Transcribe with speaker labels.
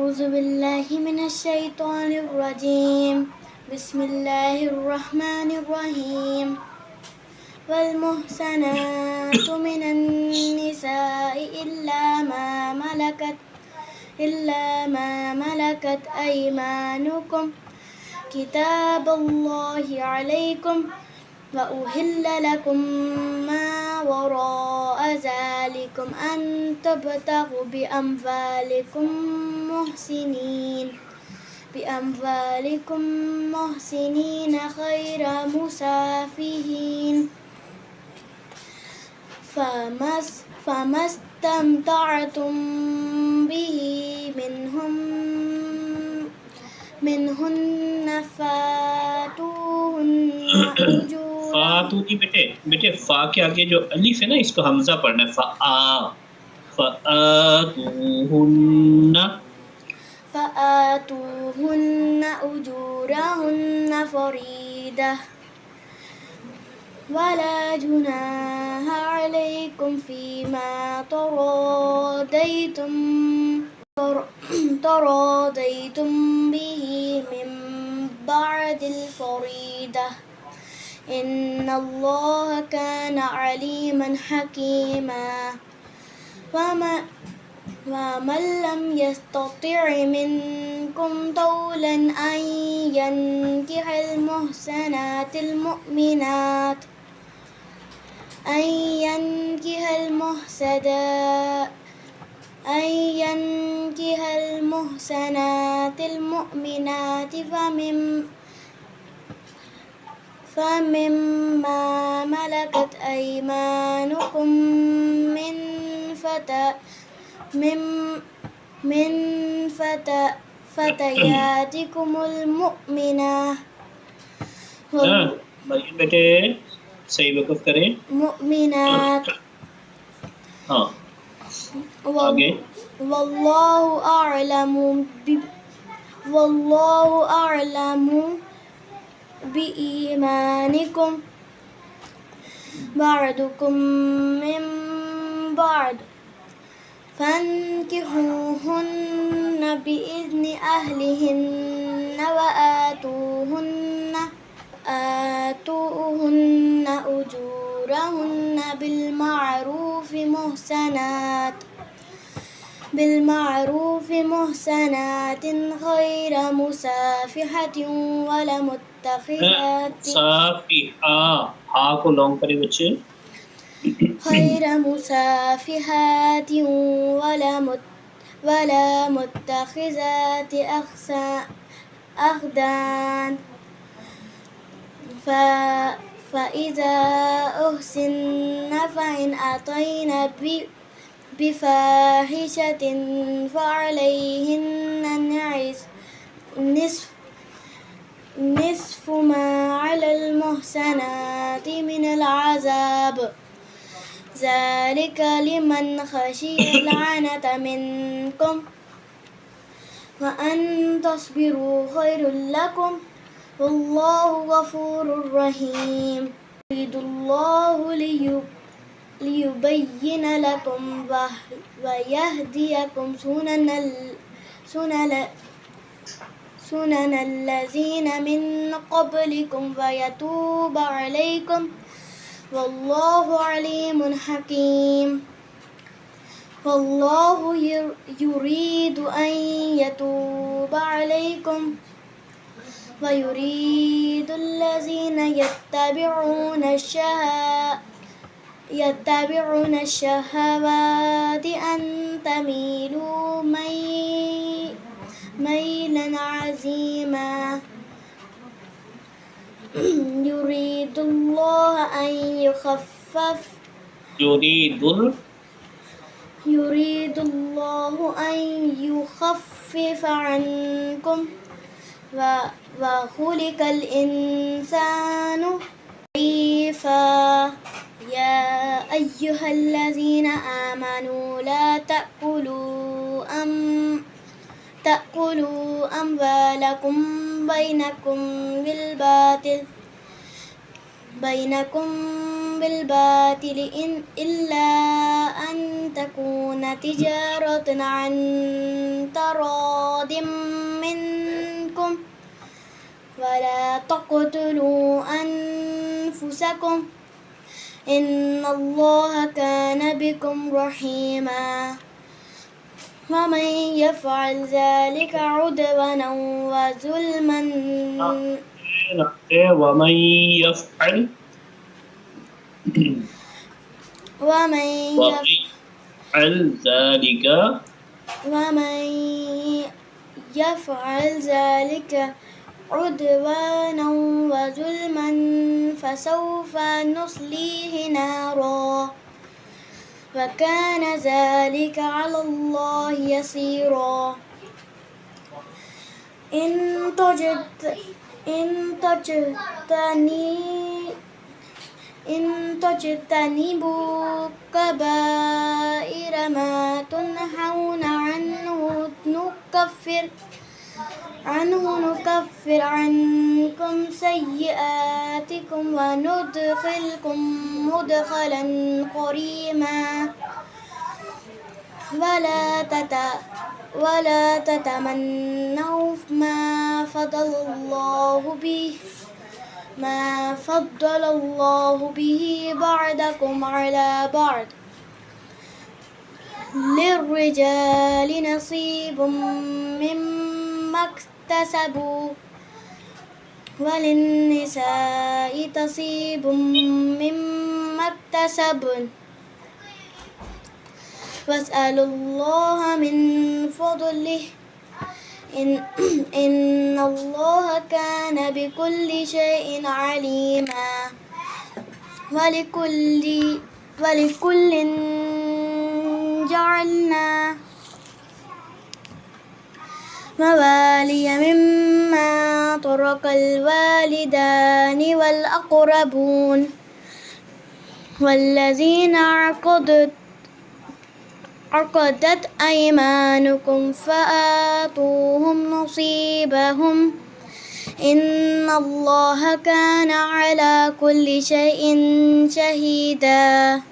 Speaker 1: أعوذ بالله من الشيطان الرجيم. بسم الله الرحمن الرحيم. والمحسنات من النساء إلا ما ملكت أيمانكم كتاب الله عليكم وأحل لكم ما وراء ذلكم أن تبتغوا بأموالكم محسنين غير مسافحين فما استمتعتم به منهن فاتوهن
Speaker 2: फातू की बेटे फा के आगे जो अलिफ है ना इसको हमजा पढ़ना है
Speaker 1: فآتوهن أجورهن فريدة ولا جناح عليكم فيما تراضيتم به من بعد الفريضة إن الله كان عليما حكيما ومن لم يستطع منكم طولا أن ينكح المحسنات المؤمنات فمما ملكت أيمانكم من فتياتكم المؤمنات
Speaker 2: मरियम बेटे सही वक़्फ़ करें
Speaker 1: मुमिनात
Speaker 2: हाँ आगे
Speaker 1: والله أعلم بإيمانكم بعضكم من بعض فانكحوهن بإذن أهلهن وآتوهن أجورهن بالمعروف محسنات غير مسافحة ولا متخذات
Speaker 2: हाँ को लॉन्ग करें बच्चे
Speaker 1: غير مسافحات ولا متخذات أخدان فإذا أحسن فإن أتين بفاحشة فعليهن نصف ما على المحسنات من العذاب ذلك لمن خشي العنة منكم وأن تصبروا خير لكم والله غفور رحيم يريد الله ليبين لكم ويهديكم سنن الذين من قبلكم ويتوب عليكم والله عليم حكيم والله يريد أن يتوب عليكم ويريد الذين يتبعون الشهوات أن تميلوا ميلا عظيما يريد الله أن يخفف عنكم وخلق الإنسان ضعيفا يا أيها الذين آمنوا لا تأكلوا أموالكم بينكم بالباطل إلا أن تكون تجارة عن تراض أحد منكم ولا تقتلوا أنفسكم إن الله كان بكم رحيما ومن يفعل ذلك عدوانا وظلما
Speaker 2: ومن يفعل
Speaker 1: ومن يفعل ذلك عدوانا وظلما فسوف نصليه نارا وكان ذلك على الله يسيرا إن تجتنبوا كبائر ما تنهون عنه نكفر عنكم سيئاتكم وندخلكم مدخلا كريما ولا تتمنوا ما فضل الله به بعضكم على بعض للرجال نصيب مما اكتسبوا وللنساء نصيب مما اكتسبن واسألوا الله من فضله إن الله كان بكل شيء عليما ولكل جعلنا موالي مما ترك الوالدان والأقربون والذين عقدت أيمانكم فآتوهم نصيبهم إن الله كان على كل شيء شهيدا